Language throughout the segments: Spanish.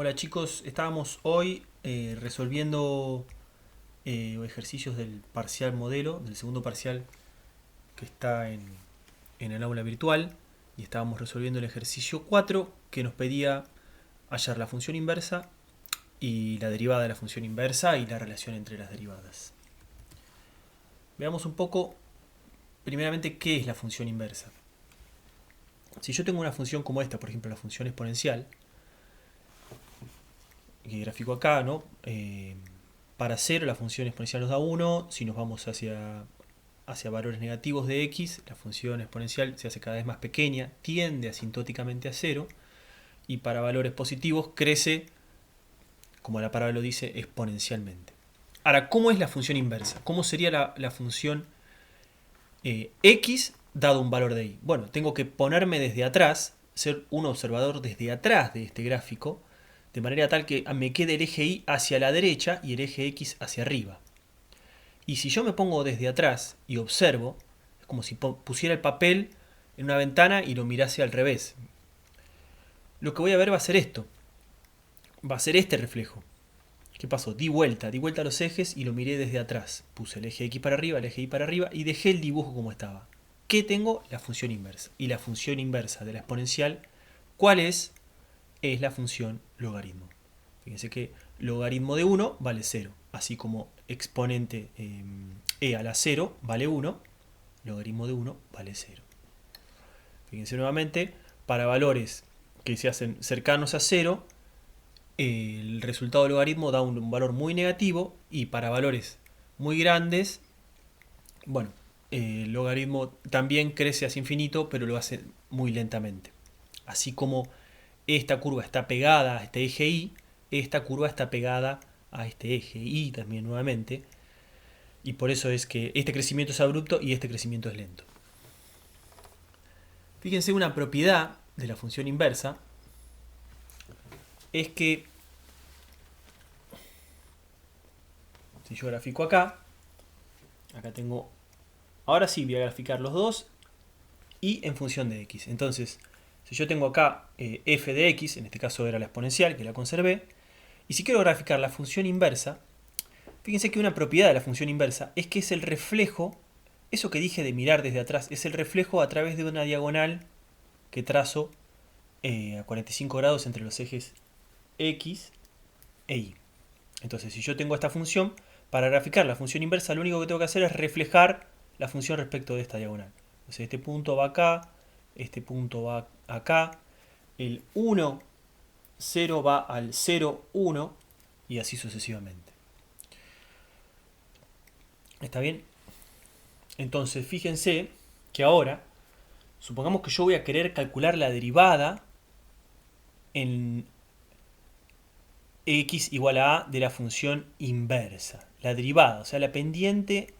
Hola chicos, estábamos hoy resolviendo ejercicios del parcial modelo, del segundo parcial que está en el aula virtual, y estábamos resolviendo el ejercicio 4 que nos pedía hallar la función inversa y la derivada de la función inversa y la relación entre las derivadas. Veamos un poco primeramente qué es la función inversa. Si yo tengo una función como esta, por ejemplo la función exponencial, que grafico acá, ¿no? Para 0 la función exponencial nos da 1, si nos vamos hacia valores negativos de x, la función exponencial se hace cada vez más pequeña, tiende asintóticamente a 0, y para valores positivos crece, como la palabra lo dice, exponencialmente. Ahora, ¿cómo es la función inversa? ¿Cómo sería la función x dado un valor de y? Bueno, tengo que ponerme desde atrás, ser un observador desde atrás de este gráfico, de manera tal que me quede el eje y hacia la derecha y el eje x hacia arriba. Y si yo me pongo desde atrás y observo, es como si pusiera el papel en una ventana y lo mirase al revés. Lo que voy a ver va a ser esto. Va a ser este reflejo. ¿Qué pasó? Di vuelta a los ejes y lo miré desde atrás. Puse el eje X para arriba, el eje Y para arriba y dejé el dibujo como estaba. ¿Qué tengo? La función inversa. Y la función inversa de la exponencial, ¿cuál es? Es la función logaritmo. Fíjense que logaritmo de 1 vale 0. Así como exponente e a la 0 vale 1, logaritmo de 1 vale 0. Fíjense nuevamente, para valores que se hacen cercanos a 0, el resultado del logaritmo da un valor muy negativo, y para valores muy grandes, bueno, el logaritmo también crece hacia infinito, pero lo hace muy lentamente. Así como esta curva está pegada a este eje Y, esta curva está pegada a este eje Y también nuevamente, y por eso es que este crecimiento es abrupto y este crecimiento es lento. Fíjense, una propiedad de la función inversa es que si yo grafico acá tengo, ahora sí voy a graficar los dos y en función de x. Entonces, si yo tengo acá f de x, en este caso era la exponencial, que la conservé, y si quiero graficar la función inversa, fíjense que una propiedad de la función inversa es que es el reflejo, eso que dije de mirar desde atrás, es el reflejo a través de una diagonal que trazo a 45 grados entre los ejes x e y. Entonces, si yo tengo esta función, para graficar la función inversa, lo único que tengo que hacer es reflejar la función respecto de esta diagonal. Entonces, este punto va acá, este punto va acá, el 1, 0 va al 0, 1, y así sucesivamente. ¿Está bien? Entonces, fíjense que ahora, supongamos que yo voy a querer calcular la derivada en x igual a de la función inversa. La derivada, o sea, la pendiente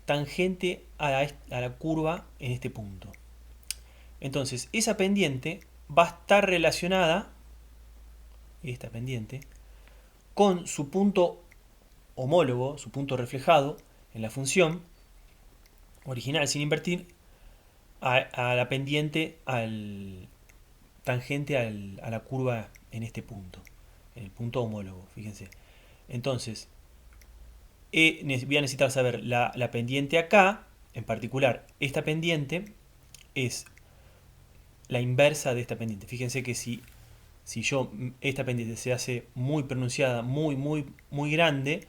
tangente a la curva en este punto. Entonces, esa pendiente va a estar relacionada, esta pendiente, con su punto homólogo, su punto reflejado en la función original sin invertir, a la pendiente tangente a la curva en este punto, en el punto homólogo, fíjense. Entonces, voy a necesitar saber la pendiente acá, en particular esta pendiente es la inversa de esta pendiente. Fíjense que si esta pendiente se hace muy pronunciada, muy grande,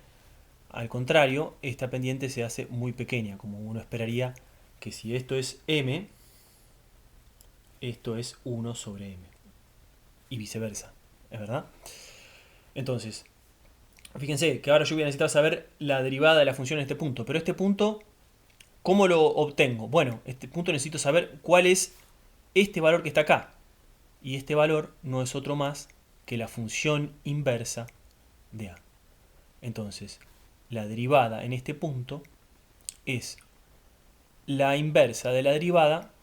al contrario, esta pendiente se hace muy pequeña, como uno esperaría que si esto es m, esto es 1 sobre m. Y viceversa, ¿es verdad? Entonces, fíjense que ahora yo voy a necesitar saber la derivada de la función en este punto. Pero este punto, ¿cómo lo obtengo? Bueno, este punto necesito saber cuál es este valor que está acá. Y este valor no es otro más que la función inversa de a. Entonces, la derivada en este punto es la inversa de la derivada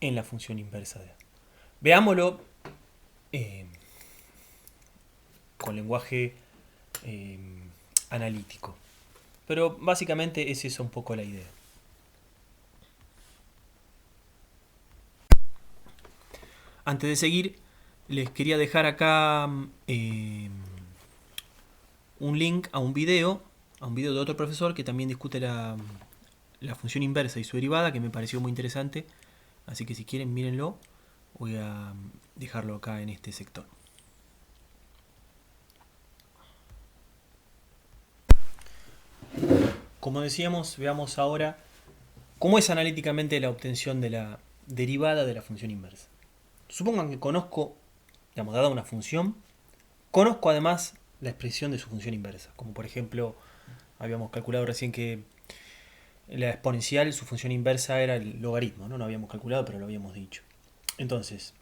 en la función inversa de a. Veámoslo con lenguaje eh, analítico. Pero básicamente es eso un poco la idea. Antes de seguir, les quería dejar acá un link a un video de otro profesor que también discute la función inversa y su derivada, que me pareció muy interesante. Así que si quieren, mírenlo. Voy a dejarlo acá en este sector. Como decíamos, veamos ahora cómo es analíticamente la obtención de la derivada de la función inversa. Supongan que conozco, digamos, dada una función, conozco además la expresión de su función inversa. Como por ejemplo, habíamos calculado recién que la exponencial, su función inversa era el logaritmo, ¿no? No habíamos calculado, pero lo habíamos dicho. Entonces,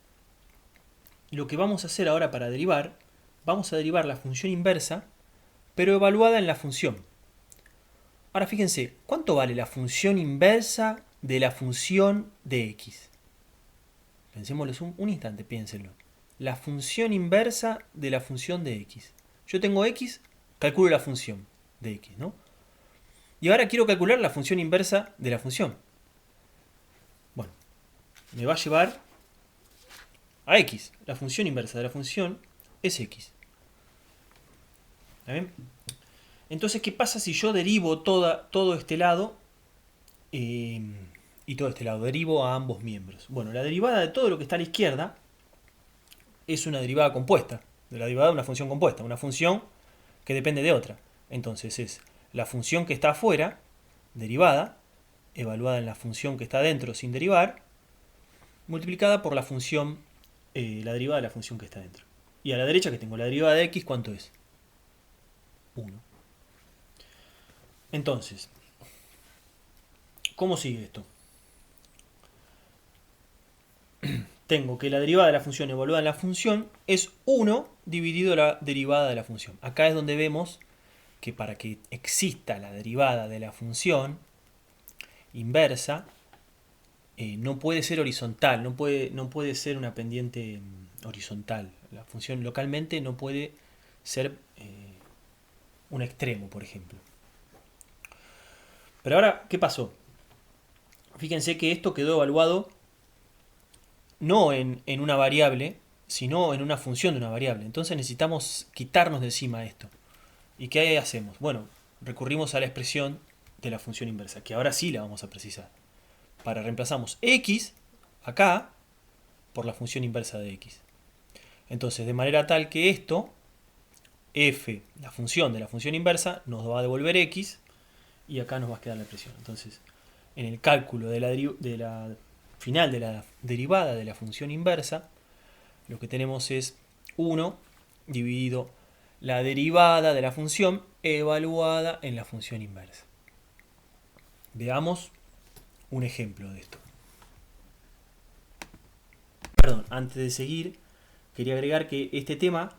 lo que vamos a hacer ahora para derivar, vamos a derivar la función inversa, pero evaluada en la función. Ahora fíjense, ¿cuánto vale la función inversa de la función de x? Pensémoslo un instante, piénsenlo. La función inversa de la función de x. Yo tengo x, calculo la función de x, ¿no? Y ahora quiero calcular la función inversa de la función. Bueno, me va a llevar a x. La función inversa de la función es x. ¿Está bien? Entonces, ¿qué pasa si yo derivo todo este lado y todo este lado? Derivo a ambos miembros. Bueno, la derivada de todo lo que está a la izquierda es una derivada compuesta. De la derivada de una función compuesta. Una función que depende de otra. Entonces es la función que está afuera, derivada, evaluada en la función que está dentro sin derivar, multiplicada por la función, la derivada de la función que está dentro. Y a la derecha que tengo la derivada de x, ¿cuánto es? 1. Entonces, ¿cómo sigue esto? Tengo que la derivada de la función evaluada en la función es 1 dividido la derivada de la función. Acá es donde vemos que para que exista la derivada de la función inversa, no puede ser horizontal, no puede ser una pendiente horizontal. La función localmente no puede ser un extremo, por ejemplo. Pero ahora, ¿qué pasó? Fíjense que esto quedó evaluado no en una variable, sino en una función de una variable. Entonces necesitamos quitarnos de encima esto. ¿Y qué hacemos? Bueno, recurrimos a la expresión de la función inversa, que ahora sí la vamos a precisar. Para reemplazamos x acá por la función inversa de x. Entonces, de manera tal que esto, f, la función de la función inversa, nos va a devolver x y acá nos va a quedar la expresión. Entonces, en el cálculo de la final de la derivada de la función inversa, lo que tenemos es 1 dividido la derivada de la función evaluada en la función inversa. Veamos un ejemplo de esto. Perdón, antes de seguir, quería agregar que este tema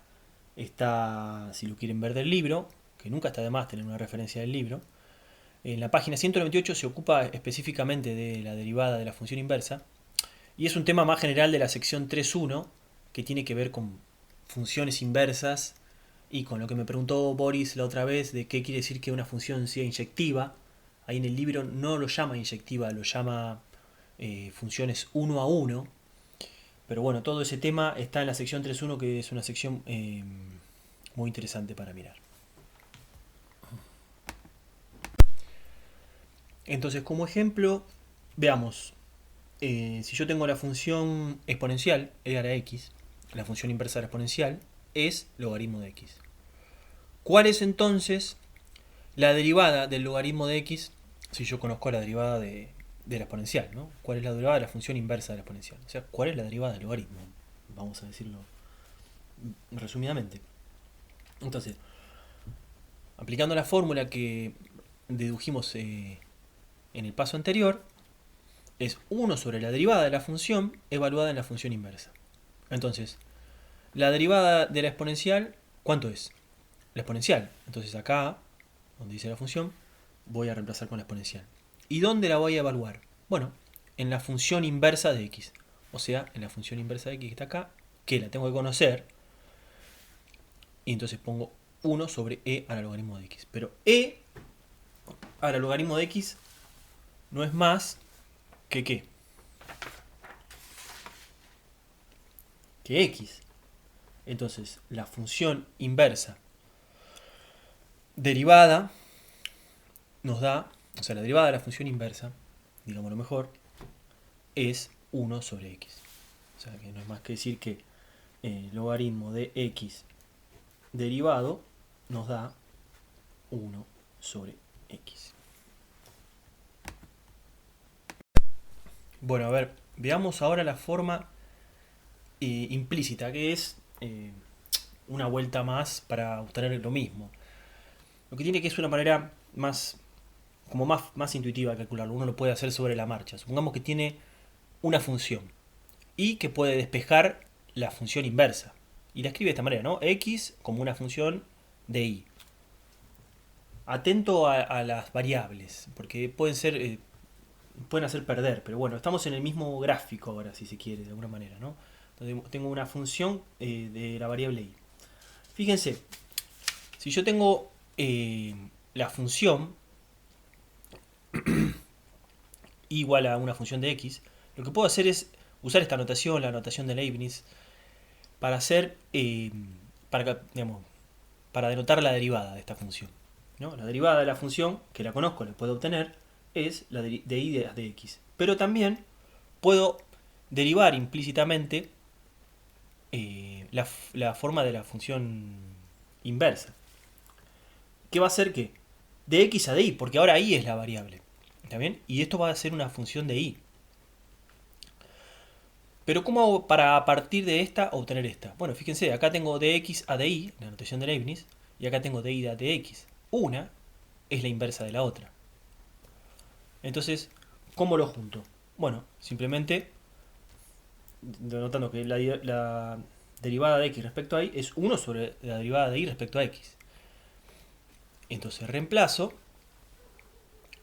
está, si lo quieren ver del libro, que nunca está de más tener una referencia del libro, en la página 198 se ocupa específicamente de la derivada de la función inversa y es un tema más general de la sección 3.1 que tiene que ver con funciones inversas y con lo que me preguntó Boris la otra vez de qué quiere decir que una función sea inyectiva. Ahí en el libro no lo llama inyectiva, lo llama funciones 1 a 1. Pero bueno, todo ese tema está en la sección 3.1, que es una sección muy interesante para mirar. Entonces, como ejemplo, veamos, si yo tengo la función exponencial, e a la x, la función inversa de la exponencial, es logaritmo de x. ¿Cuál es entonces la derivada del logaritmo de x si yo conozco la derivada de la exponencial, ¿no? ¿Cuál es la derivada de la función inversa de la exponencial? O sea, ¿cuál es la derivada del logaritmo? Vamos a decirlo resumidamente. Entonces, aplicando la fórmula que dedujimos en el paso anterior, es 1 sobre la derivada de la función evaluada en la función inversa. Entonces, la derivada de la exponencial, ¿cuánto es? La exponencial. Entonces acá, donde dice la función, voy a reemplazar con la exponencial. ¿Y dónde la voy a evaluar? Bueno, en la función inversa de x. O sea, en la función inversa de x que está acá, que la tengo que conocer. Y entonces pongo 1 sobre e al logaritmo de x. Pero e al logaritmo de x no es más que ¿qué? Que x. Entonces, la función inversa derivada nos da, o sea, la derivada de la función inversa, digámoslo mejor, es 1 sobre x. O sea, que no es más que decir que el logaritmo de x derivado nos da 1 sobre x. Bueno, a ver, veamos ahora la forma implícita, que es una vuelta más para obtener lo mismo. Lo que tiene que es una manera más, como más intuitiva de calcularlo. Uno lo puede hacer sobre la marcha. Supongamos que tiene una función y que puede despejar la función inversa. Y la escribe de esta manera, ¿no? X como una función de y. Atento a las variables, porque pueden hacer perder, pero bueno, estamos en el mismo gráfico ahora, si se quiere, de alguna manera, ¿no? Entonces tengo una función de la variable y. Fíjense, si yo tengo la función igual a una función de x, lo que puedo hacer es usar esta notación, la notación de Leibniz, para hacer, digamos, para denotar la derivada de esta función, ¿no? La derivada de la función, que la conozco, la puedo obtener, es la de y de x. Pero también puedo derivar implícitamente la forma de la función inversa. ¿Qué va a hacer qué? De x a de y, porque ahora y es la variable. ¿Está bien? Y esto va a ser una función de y. Pero ¿cómo hago para a partir de esta obtener esta? Bueno, fíjense, acá tengo de x a de y, la notación de Leibniz, y acá tengo de y de x. Una es la inversa de la otra. Entonces, ¿cómo lo junto? Bueno, simplemente denotando que la derivada de x respecto a y es 1 sobre la derivada de y respecto a x. Entonces reemplazo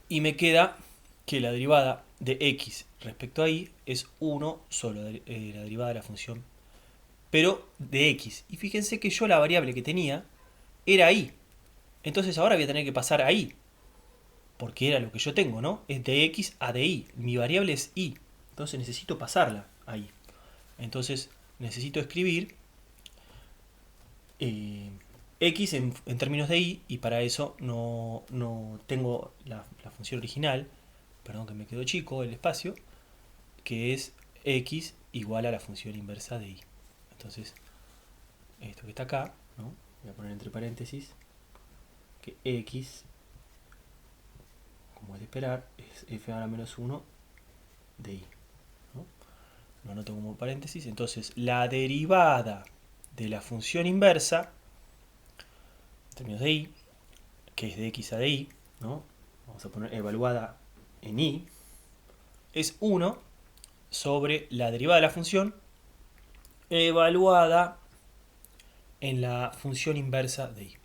y me queda que la derivada de x respecto a y es 1 sobre la derivada de la función, pero de x. Y fíjense que yo la variable que tenía era y. Entonces ahora voy a tener que pasar a y, porque era lo que yo tengo, ¿no? Es de x a de y. Mi variable es y. Entonces necesito pasarla a y. Entonces necesito escribir x en términos de y para eso no tengo la función original, perdón que me quedó chico el espacio, que es x igual a la función inversa de y. Entonces, esto que está acá, ¿no? Voy a poner entre paréntesis que x, como es de esperar, es f a la menos 1 de y, ¿no? Lo anoto como paréntesis. Entonces, la derivada de la función inversa, en términos de y, que es de x a de y, ¿no? Vamos a poner evaluada en y, es 1 sobre la derivada de la función evaluada en la función inversa de y.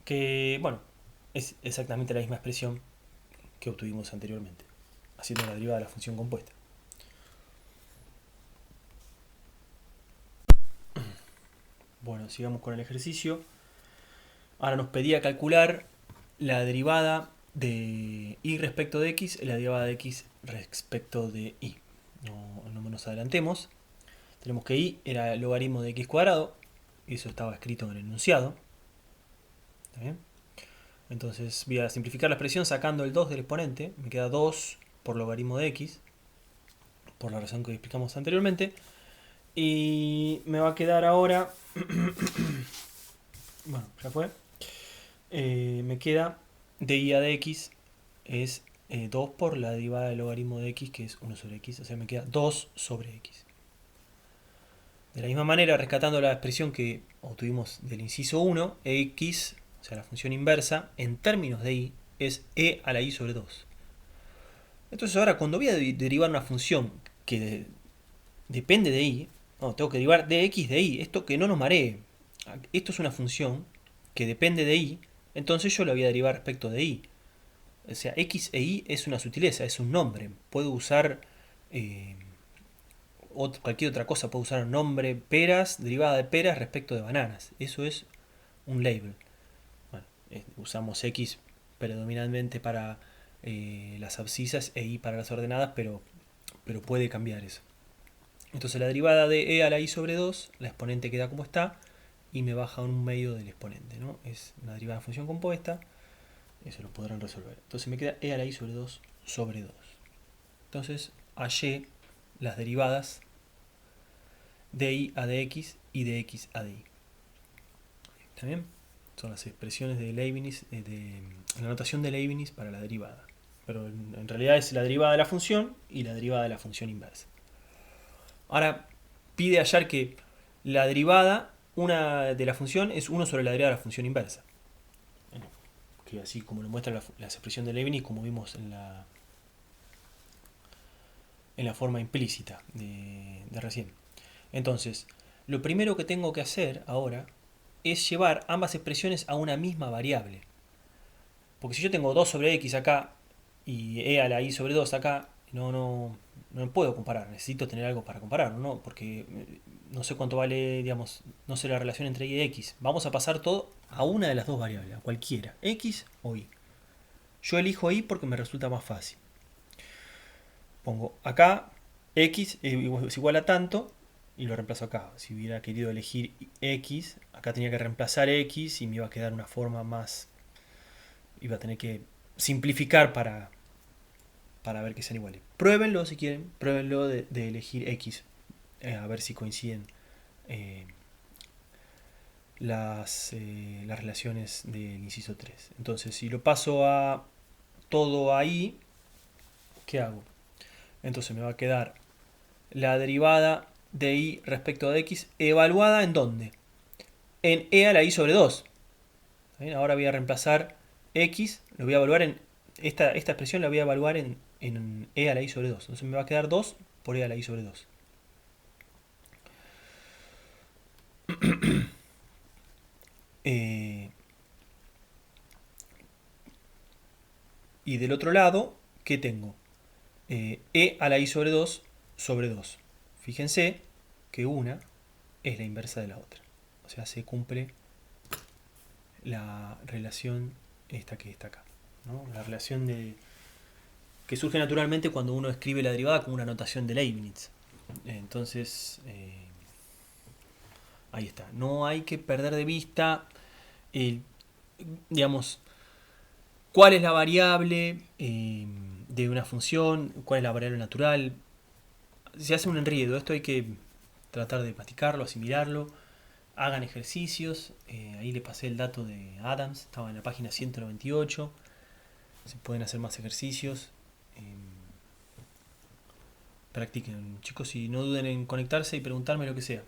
Que, bueno, es exactamente la misma expresión que obtuvimos anteriormente, haciendo la derivada de la función compuesta. Bueno, sigamos con el ejercicio. Ahora nos pedía calcular la derivada de y respecto de x y la derivada de x respecto de y. No nos adelantemos. Tenemos que y era el logaritmo de x cuadrado. Y eso estaba escrito en el enunciado. ¿Está bien? Entonces voy a simplificar la expresión sacando el 2 del exponente. Me queda 2 por logaritmo de x, por la razón que explicamos anteriormente. Y me va a quedar ahora... bueno, ya fue. Me queda de y a de x es 2 por la derivada del logaritmo de x, que es 1 sobre x. O sea, me queda 2 sobre x. De la misma manera, rescatando la expresión que obtuvimos del inciso 1, x, o sea, la función inversa, en términos de y, es e a la y sobre 2. Entonces ahora, cuando voy a derivar una función que depende de y, no, tengo que derivar de x de y, esto que no nos maree. Esto es una función que depende de y, entonces yo la voy a derivar respecto de y. O sea, x e y es una sutileza, es un nombre. Puedo usar cualquier otra cosa, puedo usar un nombre, peras, derivada de peras respecto de bananas. Eso es un label. Bueno, usamos x predominantemente para las abscisas e y para las ordenadas, pero puede cambiar eso. Entonces la derivada de e a la i sobre 2, la exponente queda como está, y me baja un medio del exponente, ¿no? Es una derivada de función compuesta, eso lo podrán resolver. Entonces me queda e a la i sobre 2 sobre 2. Entonces hallé las derivadas de i a dx y de x a dy. ¿Está bien? Son las expresiones de Leibniz, la notación de Leibniz para la derivada. Pero en realidad es la derivada de la función y la derivada de la función inversa. Ahora pide hallar que la derivada una de la función es 1 sobre la derivada de la función inversa. Bueno, que así como lo muestra la expresión de Leibniz, como vimos en la forma implícita de recién. Entonces, lo primero que tengo que hacer ahora es llevar ambas expresiones a una misma variable. Porque si yo tengo 2 sobre x acá y e a la i sobre 2 acá, no puedo comparar. Necesito tener algo para comparar, ¿no? Porque no sé cuánto vale, digamos, no sé la relación entre y y x. Vamos a pasar todo a una de las dos variables, a cualquiera, x o y. Yo elijo y porque me resulta más fácil. Pongo acá x es igual a tanto y lo reemplazo acá. Si hubiera querido elegir x, acá tenía que reemplazar x y me iba a quedar una forma más... Iba a tener que simplificar para ver que sean iguales. Pruébenlo si quieren, pruébenlo de elegir x, a ver si coinciden eh, las relaciones del inciso 3. Entonces, si lo paso a todo ahí, ¿qué hago? Entonces me va a quedar la derivada de y respecto de x evaluada ¿en dónde? En e a la i sobre 2. ¿Bien? Ahora voy a reemplazar x, lo voy a evaluar en esta expresión la voy a evaluar en e a la i sobre 2. Entonces me va a quedar 2 por e a la i sobre 2. Y del otro lado, ¿qué tengo? E a la i sobre 2 sobre 2. Fíjense que una es la inversa de la otra. O sea, se cumple la relación esta que está acá, ¿no? La relación que surge naturalmente cuando uno escribe la derivada como una notación de Leibniz. Entonces, ahí está. No hay que perder de vista, digamos, cuál es la variable de una función, cuál es la variable natural. Se hace un enredo, esto hay que tratar de masticarlo, asimilarlo. Hagan ejercicios, ahí le pasé el dato de Adams, estaba en la página 198. Se pueden hacer más ejercicios. Practiquen, chicos, y no duden en conectarse y preguntarme lo que sea.